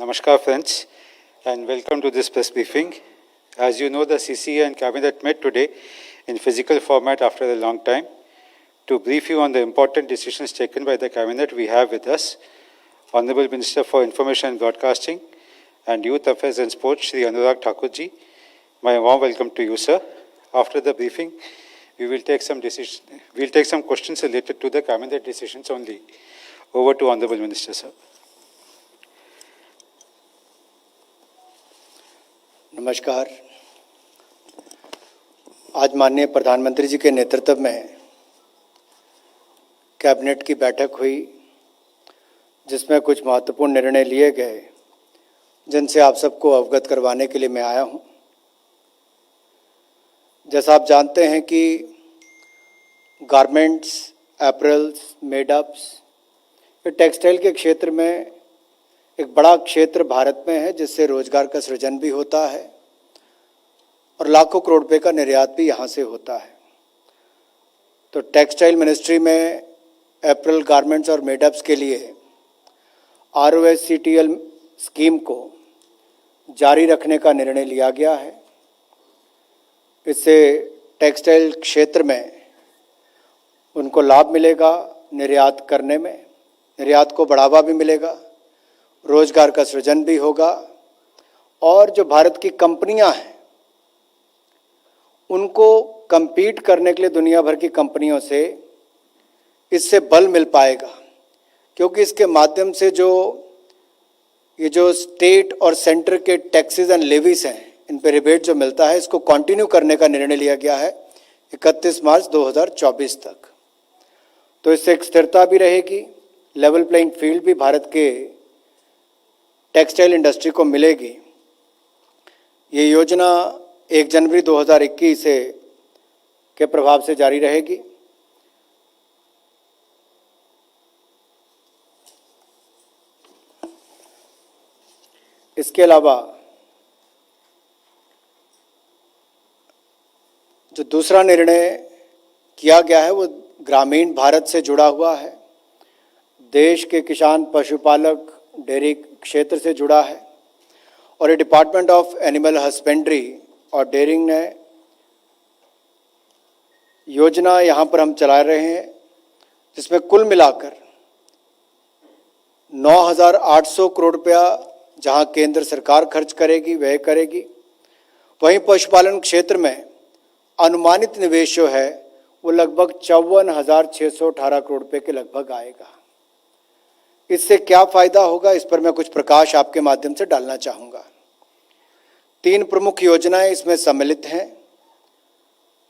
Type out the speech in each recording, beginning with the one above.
Namaskar friends and welcome to this press briefing. As you know, the CCA and Cabinet met today in physical format after a long time. To brief you on the important decisions taken by the Cabinet, we have with us Honorable Minister for Information and Broadcasting and Youth Affairs and Sports, Shri Anurag Thakurji. My warm welcome to you, sir. After the briefing, we will take some questions related to the Cabinet decisions only. Over to Honorable Minister, sir. नमस्कार। आज माननीय प्रधानमंत्री जी के नेतृत्व में cabinet की बैठक हुई, जिसमें कुछ महत्वपूर्ण निर्णय लिए गए, जिनसे आप सबको अवगत करवाने के लिए मैं आया हूं। जैसा आप जानते हैं कि गारमेंट्स, एपरल्स, मेडअप्स, टेक्सटाइल के क्षेत्र में एक बड़ा क्षेत्र भारत में है, जिससे रोजगार का सृजन भी होता है और लाखों करोड़ रुपए का निर्यात भी यहाँ से होता है। तो टेक्सटाइल मिनिस्ट्री में एपरल, गारमेंट्स और मेडअप्स के लिए ROSCTL स्कीम को जारी रखने का निर्णय लिया गया है। इससे टेक्सटाइल क्षेत्र में उनको लाभ मिलेगा, निर्यात करने में निर्यात को बढ़ावा भी मिलेगा, रोजगार का सृजन भी होगा और जो भारत की कंपनियां हैं उनको compete करने के लिए दुनिया भर की कंपनियों से इससे बल मिल पाएगा, क्योंकि इसके माध्यम से ये जो स्टेट और सेंटर के टैक्सेस एंड लेवीज हैं, इन पे रिबेट जो मिलता है, इसको कंटिन्यू करने का निर्णय लिया गया है 31 मार्च 2024 तक। तो इससे एक स्थिरता भी रहेगी, लेवल प्लेइंग फील्ड भी भारत के टेक्सटाइल इंडस्ट्री को मिलेगी। ये योजना 1 जनवरी 2021 के प्रभाव से जारी रहेगी। इसके अलावा जो दूसरा निर्णय किया गया है वो ग्रामीण भारत से जुड़ा हुआ है। देश के किसान, पशुपालक, डेयरी क्षेत्र से जुड़ा है और ये डिपार्टमेंट ऑफ एनिमल हस्बेंड्री और डेयरिंग ने योजना यहाँ पर हम चला रहे हैं, जिसमें कुल मिलाकर 9,800 करोड़ रुपया जहाँ केंद्र सरकार खर्च करेगी, व्यय करेगी, वहीं पशुपालन क्षेत्र में अनुमानित निवेश जो है वो लगभग 54,618 करोड़ रुपये के लगभग आएगा। इससे क्या फायदा होगा, इस पर मैं कुछ प्रकाश आपके माध्यम से डालना चाहूँगा। 3 प्रमुख योजनाएं इसमें सम्मिलित हैं।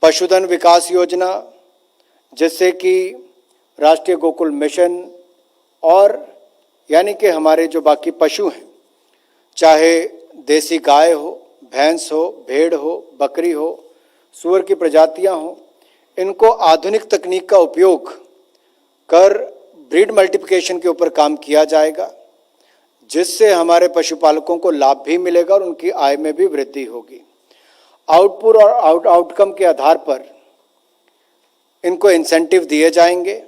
पशुधन विकास योजना, जिससे कि राष्ट्रीय गोकुल मिशन और यानी कि हमारे जो बाकी पशु हैं, चाहे देसी गाय हो, भैंस हो, भेड़ हो, बकरी हो, सूअर की प्रजातियां हो, इनको आधुनिक तकनीक का उपयोग कर ब्रीड मल्टीप्लिकेशन के ऊपर काम किया जाएगा, जिससे हमारे पशुपालकों को लाभ भी मिलेगा और उनकी आय में भी वृद्धि होगी। आउटपुट और आउटकम के आधार पर इनको इंसेंटिव दिए जाएंगे,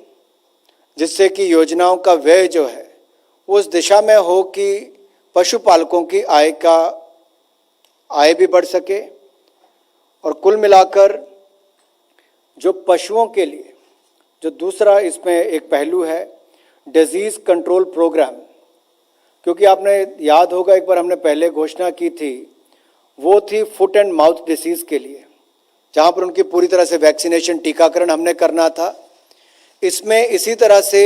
जिससे कि योजनाओं का व्यय जो है वो उस दिशा में हो कि पशुपालकों की आय भी बढ़ सके। और कुल मिलाकर जो पशुओं के लिए जो दूसरा इसमें एक पहलू है, डिजीज़ कंट्रोल प्रोग्राम, क्योंकि आपने याद होगा एक बार हमने पहले घोषणा की थी, वो थी फुट एंड माउथ डिसीज़ के लिए, जहाँ पर उनकी पूरी तरह से वैक्सीनेशन, टीकाकरण हमने करना था। इसमें इसी तरह से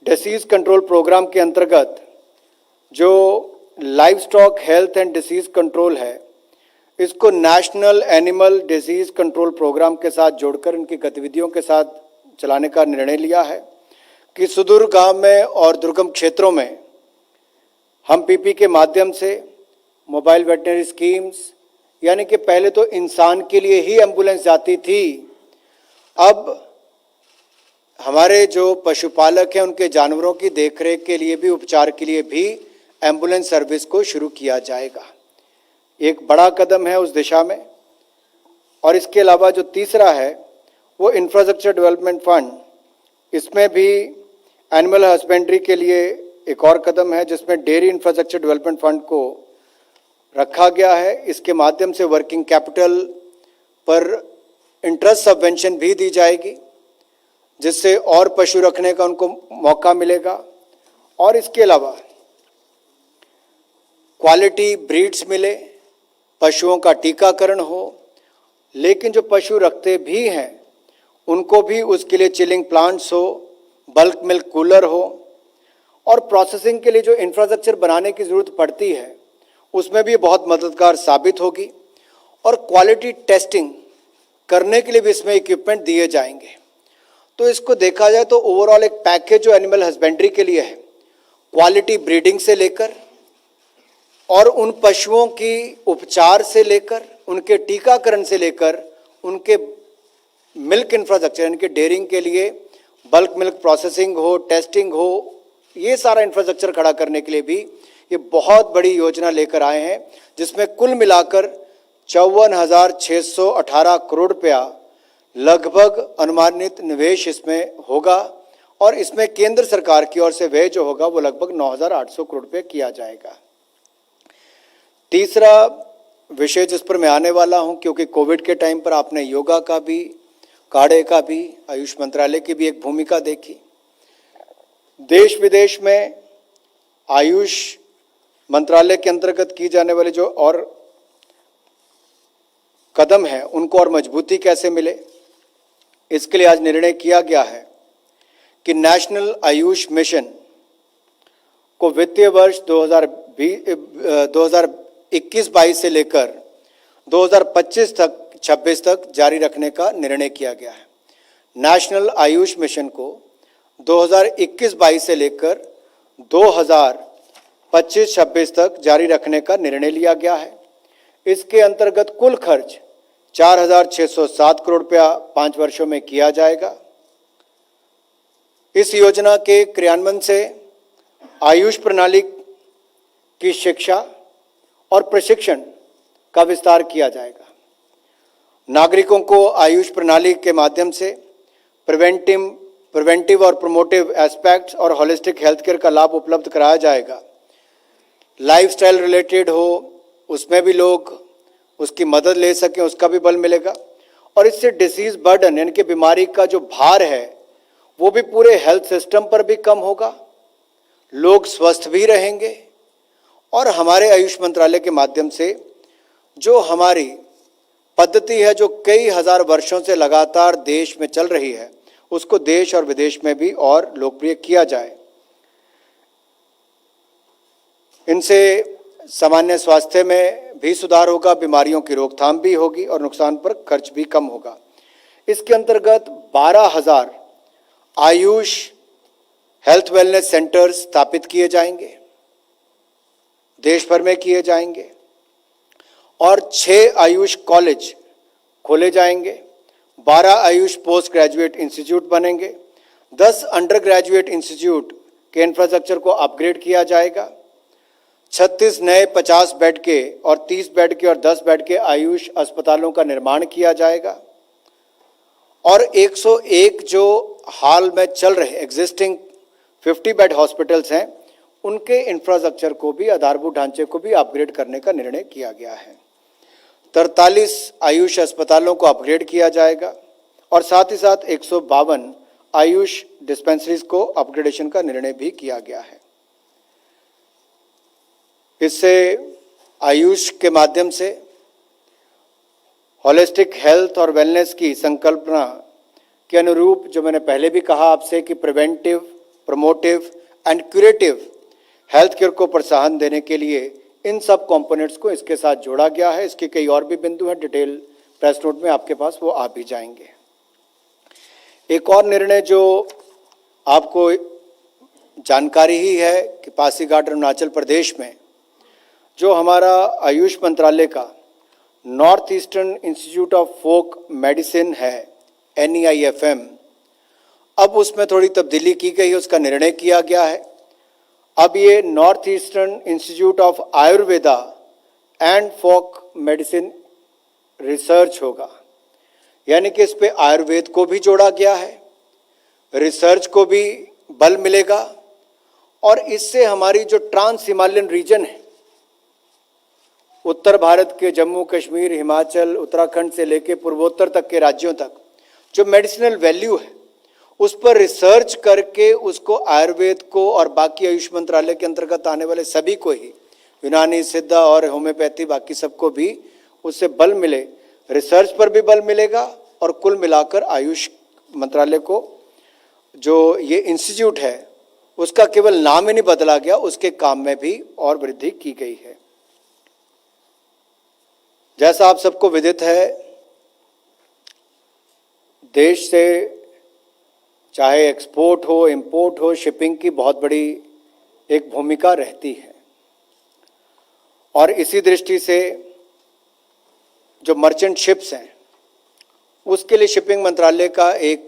डिसीज़ कंट्रोल प्रोग्राम के अंतर्गत जो live stock health and disease control है, इसको national animal disease control programme के साथ जोड़कर इनकी गतिविधियों के साथ चलाने का निर्णय लिया है कि सुदूर गांव में और दुर्गम क्षेत्रों में हम PP के माध्यम से मोबाइल वेटनरी स्कीम्स, यानी कि पहले तो इंसान के लिए ही एम्बुलेंस जाती थी, अब हमारे जो पशुपालक हैं उनके जानवरों की देखरेख के लिए भी, उपचार के लिए भी एम्बुलेंस सर्विस को शुरू किया जाएगा। एक बड़ा कदम है उस दिशा में। और इसके अलावा जो तीसरा है वो इंफ्रास्ट्रक्चर डेवलपमेंट फंड, इसमें भी एनिमल हस्बेंड्री के लिए एक और कदम है जिसमें डेयरी इंफ्रास्ट्रक्चर डेवलपमेंट फंड को रखा गया है। इसके माध्यम से वर्किंग कैपिटल पर इंटरेस्ट सबवेंशन भी दी जाएगी, जिससे और पशु रखने का उनको मौका मिलेगा। और इसके अलावा क्वालिटी ब्रीड्स मिले, पशुओं का टीकाकरण हो, लेकिन जो पशु रखते भी हैं उनको भी उसके लिए चिलिंग प्लांट्स हो, बल्क मिल्क कूलर हो, और प्रोसेसिंग के लिए जो इंफ्रास्ट्रक्चर बनाने की ज़रूरत पड़ती है उसमें भी बहुत मददगार साबित होगी। और क्वालिटी टेस्टिंग करने के लिए भी इसमें इक्विपमेंट दिए जाएंगे। तो इसको देखा जाए तो ओवरऑल एक पैकेज जो एनिमल हस्बेंड्री के लिए है, क्वालिटी ब्रीडिंग से लेकर और उन पशुओं की उपचार से लेकर, उनके टीकाकरण से लेकर, उनके मिल्क इंफ्रास्ट्रक्चर यानी कि डेयरिंग के लिए बल्क मिल्क प्रोसेसिंग हो, टेस्टिंग हो, ये सारा इंफ्रास्ट्रक्चर खड़ा करने के लिए भी ये बहुत बड़ी योजना लेकर आए हैं, जिसमें कुल मिलाकर 54,618 करोड़ रुपया लगभग अनुमानित निवेश इसमें होगा। और इसमें केंद्र सरकार की ओर से व्यय जो होगा वो लगभग 9,800 करोड़ रुपये किया जाएगा। तीसरा विषय जिस पर मैं आने वाला हूं, क्योंकि कोविड के टाइम पर आपने योगा का भी, काढ़े का भी, आयुष मंत्रालय की भी एक भूमिका देखी। देश विदेश में आयुष मंत्रालय के अंतर्गत की जाने वाले जो और कदम हैं उनको और मजबूती कैसे मिले, इसके लिए आज निर्णय किया गया है कि नेशनल आयुष मिशन को वित्तीय वर्ष 2021-22 से लेकर 2025-26 तक जारी रखने का निर्णय किया गया है। नेशनल आयुष मिशन को 2021-22 से लेकर 2025-26 तक जारी रखने का निर्णय लिया गया है। इसके अंतर्गत कुल खर्च 4,607 करोड़ रुपया 5 वर्षों में किया जाएगा। इस योजना के क्रियान्वयन से आयुष प्रणाली की शिक्षा और प्रशिक्षण का विस्तार किया जाएगा। नागरिकों को आयुष प्रणाली के माध्यम से प्रिवेंटिव और प्रोमोटिव एस्पेक्ट्स और होलिस्टिक हेल्थ केयर का लाभ उपलब्ध कराया जाएगा। लाइफस्टाइल रिलेटेड हो, उसमें भी लोग उसकी मदद ले सकें, उसका भी बल मिलेगा। और इससे डिसीज बर्डन यानी कि बीमारी का जो भार है वो भी पूरे हेल्थ सिस्टम पर भी कम होगा, लोग स्वस्थ भी रहेंगे। और हमारे आयुष मंत्रालय के माध्यम से जो हमारी पद्धति है, जो कई हजार वर्षों से लगातार देश में चल रही है, उसको देश और विदेश में भी और लोकप्रिय किया जाए। इनसे सामान्य स्वास्थ्य में भी सुधार होगा, बीमारियों की रोकथाम भी होगी और नुकसान पर खर्च भी कम होगा। इसके अंतर्गत 12,000 आयुष हेल्थ वेलनेस सेंटर्स स्थापित किए जाएंगे, देश भर में किए जाएंगे। और 6 आयुष कॉलेज खोले जाएंगे, 12 आयुष पोस्ट ग्रेजुएट इंस्टीट्यूट बनेंगे, 10 अंडर ग्रेजुएट इंस्टीट्यूट के इंफ्रास्ट्रक्चर को अपग्रेड किया जाएगा, 36 नए 50 बेड के और 30 बेड के और 10 बेड के आयुष अस्पतालों का निर्माण किया जाएगा। और 101 जो हाल में चल रहे एग्जिस्टिंग 50 बेड हॉस्पिटल्स हैं, उनके इंफ्रास्ट्रक्चर को भी, आधारभूत ढांचे को भी अपग्रेड करने का निर्णय किया गया है। 43 आयुष अस्पतालों को अपग्रेड किया जाएगा और साथ ही साथ 152 आयुष डिस्पेंसरीज को अपग्रेडेशन का निर्णय भी किया गया है। इससे आयुष के माध्यम से होलिस्टिक हेल्थ और वेलनेस की संकल्पना के अनुरूप, जो मैंने पहले भी कहा आपसे कि preventive, promotive and curative health care को प्रोत्साहन देने के लिए इन सब कंपोनेंट्स को इसके साथ जोड़ा गया है। इसके कई और भी बिंदु हैं, डिटेल प्रेस नोट में आपके पास वो आ भी जाएंगे। एक और निर्णय जो आपको जानकारी ही है कि पासीघाट अरुणाचल प्रदेश में जो हमारा आयुष मंत्रालय का north eastern institute of folk medicine है, NEIFM, अब उसमें थोड़ी तब्दीली की गई, उसका निर्णय किया गया है। अब ये north eastern institute of Ayurveda and folk medicine research होगा, यानी कि इस पे आयुर्वेद को भी जोड़ा गया है, रिसर्च को भी बल मिलेगा और इससे हमारी जो ट्रांस हिमालयन रीजन है, उत्तर भारत के जम्मू कश्मीर, हिमाचल, उत्तराखंड से लेकर पूर्वोत्तर तक के राज्यों तक जो मेडिसिनल वैल्यू है, उस पर रिसर्च करके उसको आयुर्वेद को और बाकी आयुष मंत्रालय के अंतर्गत आने वाले सभी को ही, यूनानी, सिद्धा और होम्योपैथी, बाकी सबको भी उससे बल मिले, रिसर्च पर भी बल मिलेगा और कुल मिलाकर आयुष मंत्रालय को जो ये इंस्टीट्यूट है उसका केवल नाम ही नहीं बदला गया, उसके काम में भी और वृद्धि की गई है। जैसा आप सबको विदित है, देश से चाहे एक्सपोर्ट हो, इंपोर्ट हो, शिपिंग की बहुत बड़ी एक भूमिका रहती है और इसी दृष्टि से जो मर्चेंट शिप्स हैं उसके लिए शिपिंग मंत्रालय का एक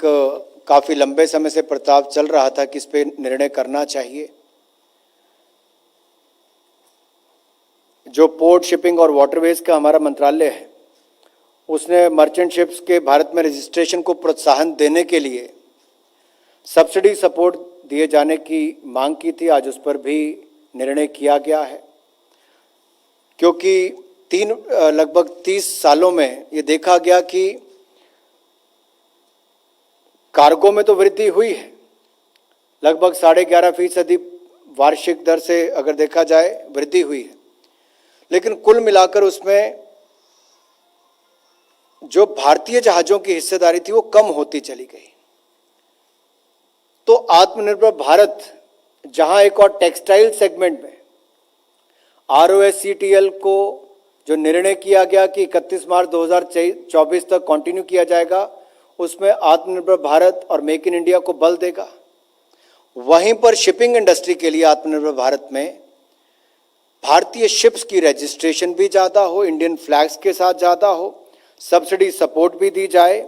काफ़ी लंबे समय से प्रस्ताव चल रहा था कि इस पे निर्णय करना चाहिए। जो पोर्ट, शिपिंग और वाटरवेज का हमारा मंत्रालय है, उसने मर्चेंट शिप्स के भारत में रजिस्ट्रेशन को प्रोत्साहन देने के लिए सब्सिडी सपोर्ट दिए जाने की मांग की थी। आज उस पर भी निर्णय किया गया है, क्योंकि लगभग 30 सालों में ये देखा गया कि कार्गो में तो वृद्धि हुई है, लगभग 11.5% वार्षिक दर से अगर देखा जाए वृद्धि हुई है, लेकिन कुल मिलाकर उसमें जो भारतीय जहाजों की हिस्सेदारी थी वो कम होती चली गई। तो आत्मनिर्भर भारत, जहां एक और टेक्सटाइल सेगमेंट में ROSCTL को जो निर्णय किया गया कि 31 मार्च 2024 तक कंटिन्यू किया जाएगा, उसमें आत्मनिर्भर भारत और मेक इन इंडिया को बल देगा। वहीं पर शिपिंग इंडस्ट्री के लिए आत्मनिर्भर भारत में भारतीय शिप्स की रजिस्ट्रेशन भी ज़्यादा हो, इंडियन फ्लैग्स के साथ ज़्यादा हो, सब्सिडी सपोर्ट भी दी जाए।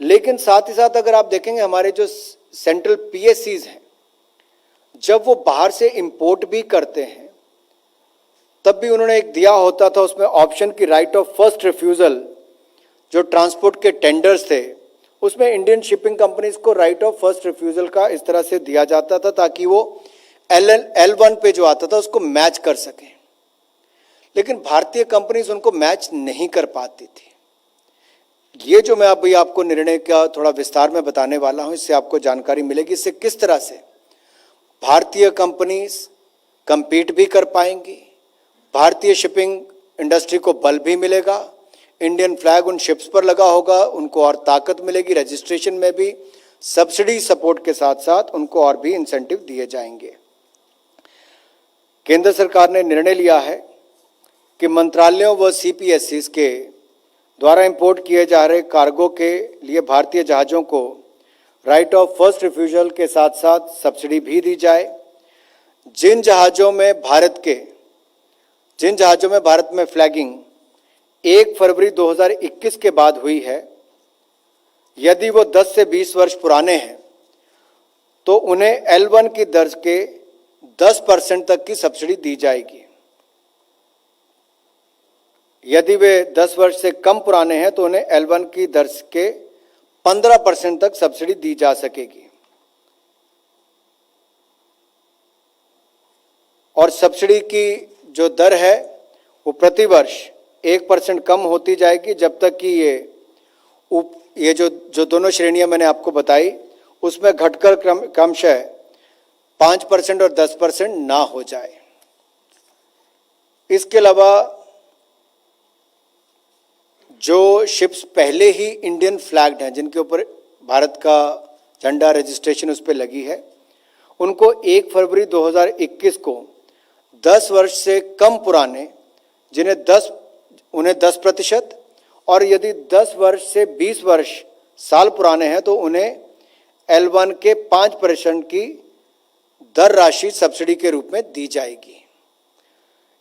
लेकिन साथ ही साथ अगर आप देखेंगे हमारे जो सेंट्रल PSCs हैं, जब वो बाहर से इंपोर्ट भी करते हैं तब भी उन्होंने एक दिया होता था उसमें ऑप्शन की राइट ऑफ फर्स्ट रिफ्यूजल। जो ट्रांसपोर्ट के टेंडर्स थे उसमें इंडियन शिपिंग कंपनीज को राइट ऑफ फर्स्ट रिफ्यूजल का इस तरह से दिया जाता था ताकि वो L1 पे जो आता था उसको मैच कर सकें, लेकिन भारतीय कंपनीज उनको मैच नहीं कर पाती थी। ये जो मैं अभी आपको निर्णय का थोड़ा विस्तार में बताने वाला हूं, इससे आपको जानकारी मिलेगी इससे किस तरह से भारतीय कंपनीज compete भी कर पाएंगी, भारतीय शिपिंग इंडस्ट्री को बल भी मिलेगा, इंडियन फ्लैग उन शिप्स पर लगा होगा, उनको और ताकत मिलेगी, रजिस्ट्रेशन में भी सब्सिडी सपोर्ट के साथ साथ उनको और भी इंसेंटिव दिए जाएंगे। केंद्र सरकार ने निर्णय लिया है कि मंत्रालयों व CPSCs के द्वारा इंपोर्ट किए जा रहे कार्गो के लिए भारतीय जहाज़ों को राइट ऑफ फर्स्ट रिफ्यूजल के साथ साथ सब्सिडी भी दी जाए। जिन जहाज़ों भारत में फ्लैगिंग 1 फरवरी 2021 के बाद हुई है, यदि वो 10 से 20 वर्ष पुराने हैं तो उन्हें L1 की दर के 10% तक की सब्सिडी दी जाएगी। यदि वे 10 वर्ष से कम पुराने हैं तो उन्हें L1 की दर के 15% तक सब्सिडी दी जा सकेगी। और सब्सिडी की जो दर है वो प्रति वर्ष 1% कम होती जाएगी जब तक कि ये जो दोनों श्रेणियां मैंने आपको बताई उसमें घटकर क्रमशः 5% और 10% ना हो जाए। इसके अलावा जो शिप्स पहले ही इंडियन फ्लैग्ड हैं, जिनके ऊपर भारत का झंडा रजिस्ट्रेशन उस पर लगी है, उनको 1 फरवरी 2021 को 10 वर्ष से कम पुराने उन्हें 10% और यदि 10 वर्ष से 20 वर्ष साल पुराने हैं तो उन्हें L1 के 5% की दर राशि सब्सिडी के रूप में दी जाएगी।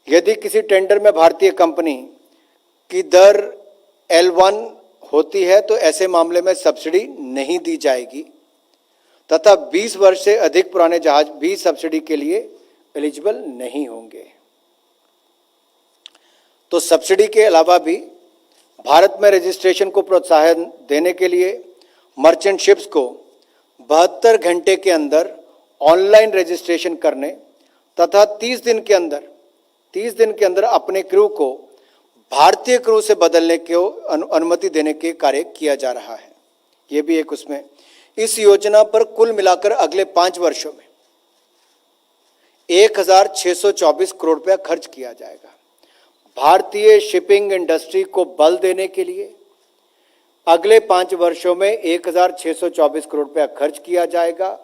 यदि किसी टेंडर में भारतीय कंपनी की दर L1 होती है तो ऐसे मामले में सब्सिडी नहीं दी जाएगी तथा 20 वर्ष से अधिक पुराने जहाज भी सब्सिडी के लिए एलिजिबल नहीं होंगे। तो सब्सिडी के अलावा भी भारत में रजिस्ट्रेशन को प्रोत्साहन देने के लिए मर्चेंट शिप्स को 72 घंटे के अंदर ऑनलाइन रजिस्ट्रेशन करने तथा 30 दिन के अंदर अपने क्रू को भारतीय क्रू से बदलने को अनुमति देने के कार्य किया जा रहा है। ये भी एक उसमें इस योजना पर कुल मिलाकर अगले 5 वर्षों में 1624 करोड़ रुपया खर्च किया जाएगा। भारतीय शिपिंग इंडस्ट्री को बल देने के लिए अगले 5 वर्षों में 1624 करोड़ रुपया खर्च किया जाएगा।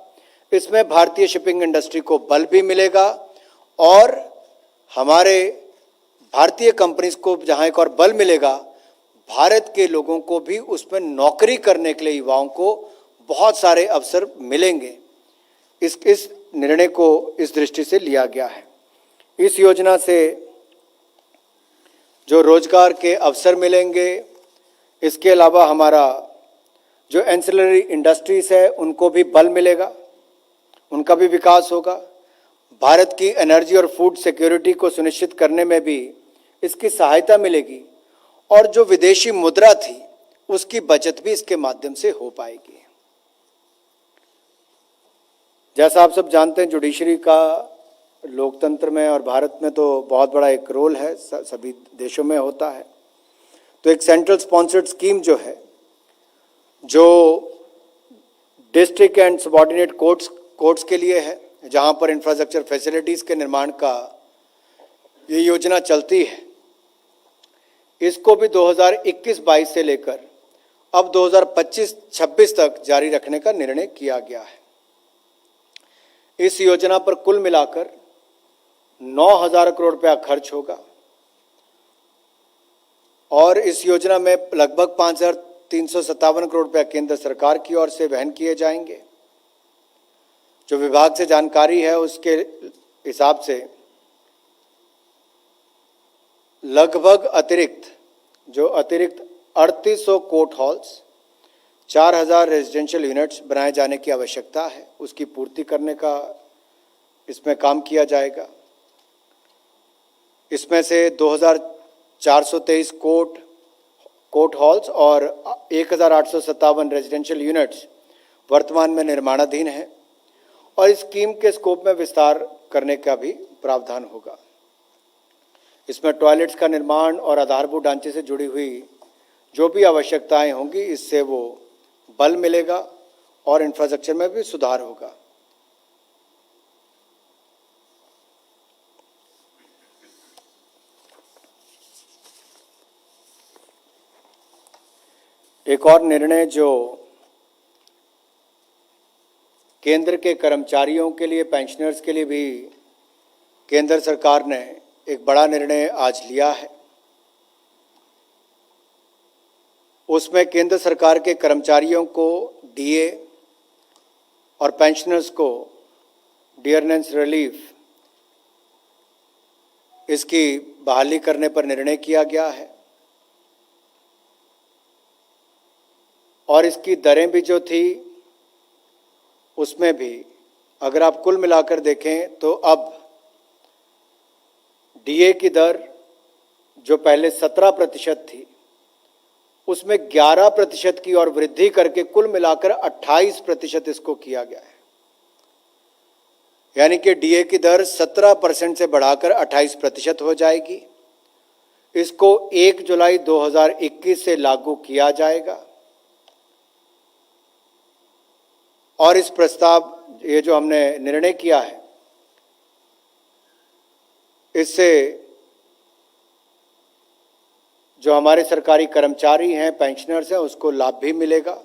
इसमें भारतीय शिपिंग इंडस्ट्री को बल भी मिलेगा और हमारे भारतीय कंपनीज को जहां एक और बल मिलेगा, भारत के लोगों को भी उसमें नौकरी करने के लिए युवाओं को बहुत सारे अवसर मिलेंगे। इस निर्णय को इस दृष्टि से लिया गया है। इस योजना से जो रोजगार के अवसर मिलेंगे, इसके अलावा हमारा जो एंसिलरी इंडस्ट्रीज है उनको भी बल मिलेगा, उनका भी विकास होगा। भारत की एनर्जी और फूड सिक्योरिटी को सुनिश्चित करने में भी इसकी सहायता मिलेगी और जो विदेशी मुद्रा थी उसकी बचत भी इसके माध्यम से हो पाएगी। जैसा आप सब जानते हैं, जुडिशरी का लोकतंत्र में और भारत में तो बहुत बड़ा एक रोल है, सभी देशों में होता है। तो एक सेंट्रल स्पॉन्सर्ड स्कीम जो है, जो डिस्ट्रिक्ट एंड सबऑर्डिनेट कोर्ट्स के लिए है, जहां पर इंफ्रास्ट्रक्चर फैसिलिटीज के निर्माण का ये योजना चलती है, इसको भी 2021-22 से लेकर अब 2025-26 तक जारी रखने का निर्णय किया गया है। इस योजना पर कुल मिलाकर 9,000 करोड़ रुपया खर्च होगा और इस योजना में लगभग 5,357 करोड़ रुपया केंद्र सरकार की ओर से वहन किए जाएंगे। जो विभाग से जानकारी है उसके हिसाब से लगभग अतिरिक्त 3800 कोर्ट हॉल्स, 4,000 रेजिडेंशियल यूनिट्स बनाए जाने की आवश्यकता है, उसकी पूर्ति करने का इसमें काम किया जाएगा। इसमें से 2,423 कोर्ट हॉल्स और 1,857 रेजिडेंशियल यूनिट्स वर्तमान में निर्माणाधीन हैं और इस स्कीम के स्कोप में विस्तार करने का भी प्रावधान होगा। इसमें टॉयलेट्स का निर्माण और आधारभूत ढांचे से जुड़ी हुई जो भी आवश्यकताएं होंगी, इससे वो बल मिलेगा और इंफ्रास्ट्रक्चर में भी सुधार होगा। एक और निर्णय जो केंद्र के कर्मचारियों के लिए, पेंशनर्स के लिए भी केंद्र सरकार ने एक बड़ा निर्णय आज लिया है। उसमें केंद्र सरकार के कर्मचारियों को डीए और पेंशनर्स को डियरनेस रिलीफ इसकी बहाली करने पर निर्णय किया गया है और इसकी दरें भी जो थी उसमें भी अगर आप कुल मिलाकर देखें तो अब डीए की दर जो पहले 17% थी उसमें 11% की और वृद्धि करके कुल मिलाकर 28% इसको किया गया है। यानी कि डीए की दर 17% से बढ़ाकर 28% हो जाएगी। इसको 1 जुलाई 2021 से लागू किया जाएगा और इस प्रस्ताव, ये जो हमने निर्णय किया है, इससे जो हमारे सरकारी कर्मचारी हैं, पेंशनर्स हैं, उसको लाभ भी मिलेगा।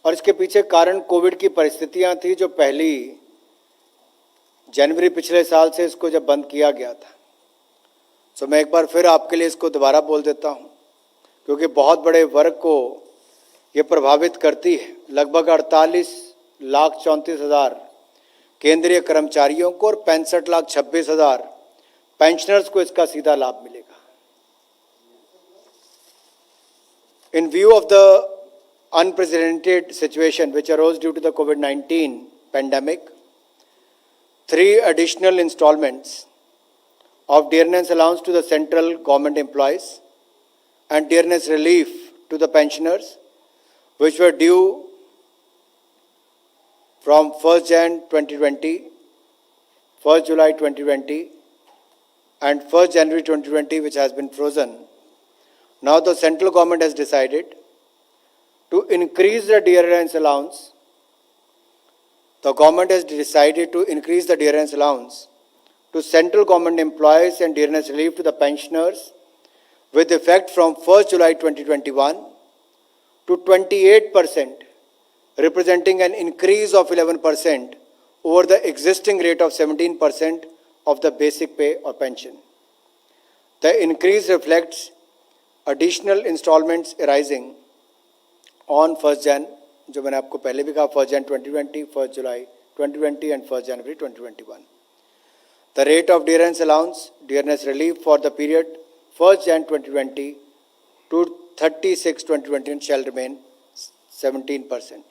और इसके पीछे कारण कोविड की परिस्थितियां थी, जो 1 जनवरी पिछले साल से इसको जब बंद किया गया था। तो मैं एक बार फिर आपके लिए इसको दोबारा बोल देता हूं, क्योंकि बहुत बड़े वर्ग को ये प्रभावित करती है। लगभग 48,34,000 केंद्रीय कर्मचारियों को और 65,26,000 पेंशनर्स को इसका सीधा लाभ मिलेगा। इन view of the unprecedented situation which arose due to the COVID-19 pandemic, 3 additional installments of dearness allowance to the central government employees and dearness relief to the pensioners, which were due from 1st Jan 2020, 1st July 2020, and 1st January 2020, which has been frozen. Now the central government has decided to increase the dearness allowance. The government has decided to increase the dearness allowance to central government employees and dearness relief to the pensioners with effect from 1st July 2021 to 28%, representing an increase of 11% over the existing rate of 17% of the basic pay or pension. The increase reflects additional installments arising on 1st Jan, जो मैंने आपको पहले भी कहा 1st Jan 2020, 1st July 2020 and 1st January 2021. The rate of dearness allowance, dearness relief for the period 1st Jan 2020 to 30/6/2020 shall remain 17%.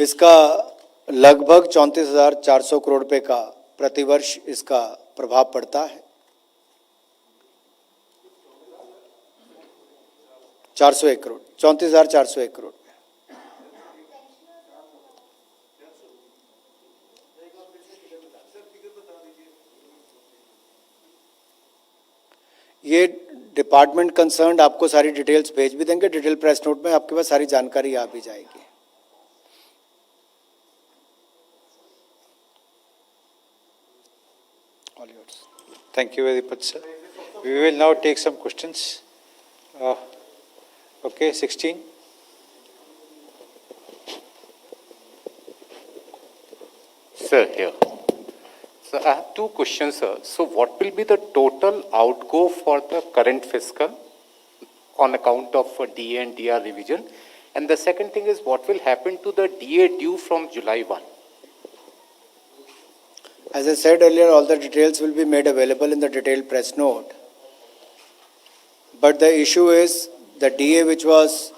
इसका लगभग 34,400 करोड़ रुपए का प्रतिवर्ष इसका प्रभाव पड़ता है. 401 करोड़, 34,401 करोड़. ये डिपार्टमेंट कंसर्न आपको सारी डिटेल्स भेज भी देंगे. डिटेल प्रेस नोट में आपके पास सारी जानकारी आ भी जाएगी. Thank you very much, sir. We will now take some questions. Okay, 16. Sir, here. So I have two questions, sir. So what will be the total outgo for the current fiscal on account of DA and DR revision? And the second thing is, what will happen to the DA due from July 1? As I said earlier, all the details will be made available in the detailed press note. But the issue is the DA, which was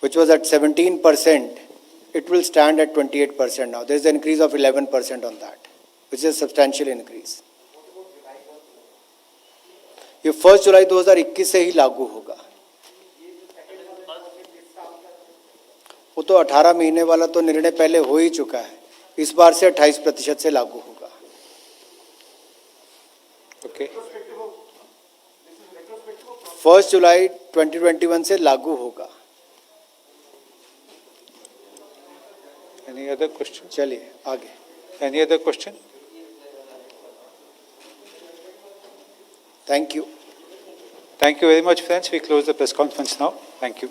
which was at 17%, it will stand at 28% now. There is an increase of 11% on that, which is a substantial increase. ये 1 जुलाई 2021 से ही लागू होगा. वो तो 18 महीने वाला तो निर्णय पहले हो ही चुका है. इस बार से 28% से लागू होगा. Okay. 1 जुलाई 2021 से लागू होगा. Any other question? चलिए आगे. Any other question? Thank you. Thank you very much, friends. We close the press conference now. Thank you.